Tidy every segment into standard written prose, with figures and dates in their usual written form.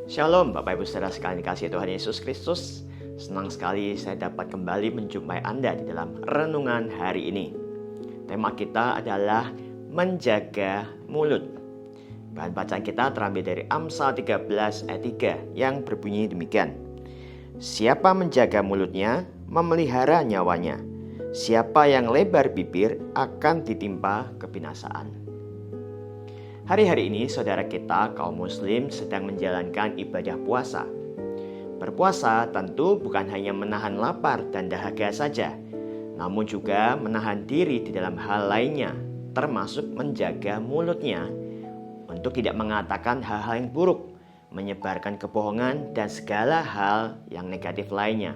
Shalom Bapak Ibu Saudara sekalian dikasihi Tuhan Yesus Kristus. Senang sekali saya dapat kembali menjumpai Anda di dalam renungan hari ini. Tema kita adalah menjaga mulut. Bahan bacaan kita terambil dari Amsal 13 ayat 3 yang berbunyi demikian. Siapa menjaga mulutnya, memelihara nyawanya. Siapa yang lebar bibir akan ditimpa kebinasaan. Hari-hari ini saudara kita kaum muslim sedang menjalankan ibadah puasa. Berpuasa tentu bukan hanya menahan lapar dan dahaga saja, namun juga menahan diri di dalam hal lainnya, termasuk menjaga mulutnya untuk tidak mengatakan hal-hal yang buruk, menyebarkan kebohongan dan segala hal yang negatif lainnya.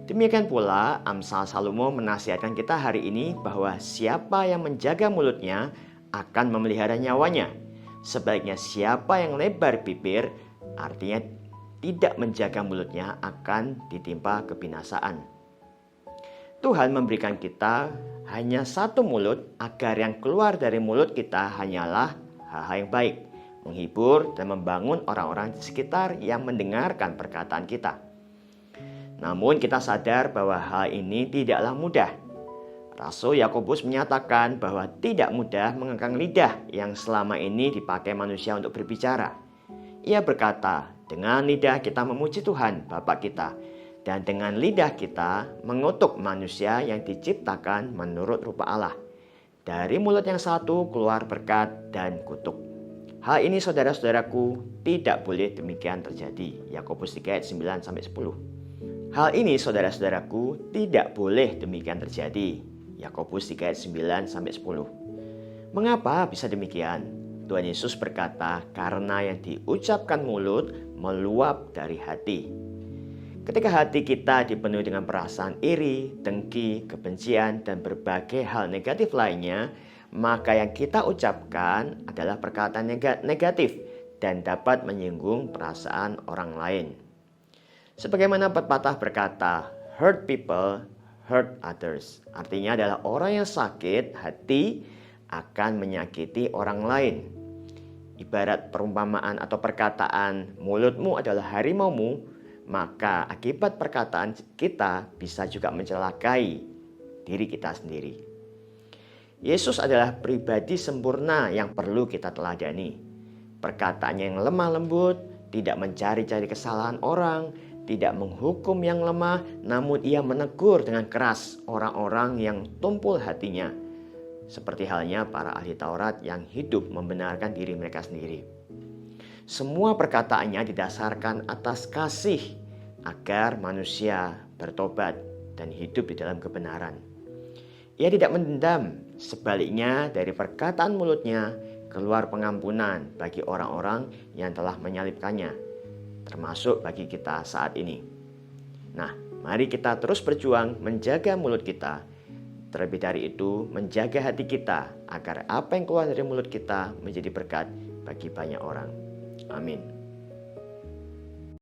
Demikian pula Amsal Salomo menasihatkan kita hari ini bahwa siapa yang menjaga mulutnya akan memelihara nyawanya. Sebaliknya siapa yang lebar bibir, artinya tidak menjaga mulutnya, akan ditimpa kebinasaan. Tuhan memberikan kita hanya satu mulut agar yang keluar dari mulut kita hanyalah hal-hal yang baik, menghibur dan membangun orang-orang di sekitar yang mendengarkan perkataan kita. Namun kita sadar bahwa hal ini tidaklah mudah. Rasul Yakobus menyatakan bahwa tidak mudah mengekang lidah yang selama ini dipakai manusia untuk berbicara. Ia berkata, dengan lidah kita memuji Tuhan Bapa kita, dan dengan lidah kita mengutuk manusia yang diciptakan menurut rupa Allah. Dari mulut yang satu keluar berkat dan kutuk. Hal ini saudara-saudaraku tidak boleh demikian terjadi. Yakobus 3 ayat 9-10. Hal ini saudara-saudaraku tidak boleh demikian terjadi. Yakobus 3 ayat 9-10. Mengapa bisa demikian? Tuhan Yesus berkata, karena yang diucapkan mulut meluap dari hati. Ketika hati kita dipenuhi dengan perasaan iri, dengki, kebencian, dan berbagai hal negatif lainnya, maka yang kita ucapkan adalah perkataan negatif dan dapat menyinggung perasaan orang lain. Sebagaimana pepatah berkata, hurt people, hurt others. Artinya adalah orang yang sakit hati akan menyakiti orang lain. Ibarat perumpamaan atau perkataan, mulutmu adalah harimaumu, maka akibat perkataan kita bisa juga mencelakai diri kita sendiri. Yesus adalah pribadi sempurna yang perlu kita teladani. Perkataannya yang lemah lembut, tidak mencari-cari kesalahan orang, tidak menghukum yang lemah, namun ia menegur dengan keras orang-orang yang tumpul hatinya. Seperti halnya para ahli Taurat yang hidup membenarkan diri mereka sendiri. Semua perkataannya didasarkan atas kasih agar manusia bertobat dan hidup di dalam kebenaran. Ia tidak mendendam, sebaliknya dari perkataan mulutnya keluar pengampunan bagi orang-orang yang telah menyalibkannya, termasuk bagi kita saat ini. Nah, mari kita terus berjuang menjaga mulut kita. Terlebih dari itu, menjaga hati kita agar apa yang keluar dari mulut kita menjadi berkat bagi banyak orang. Amin.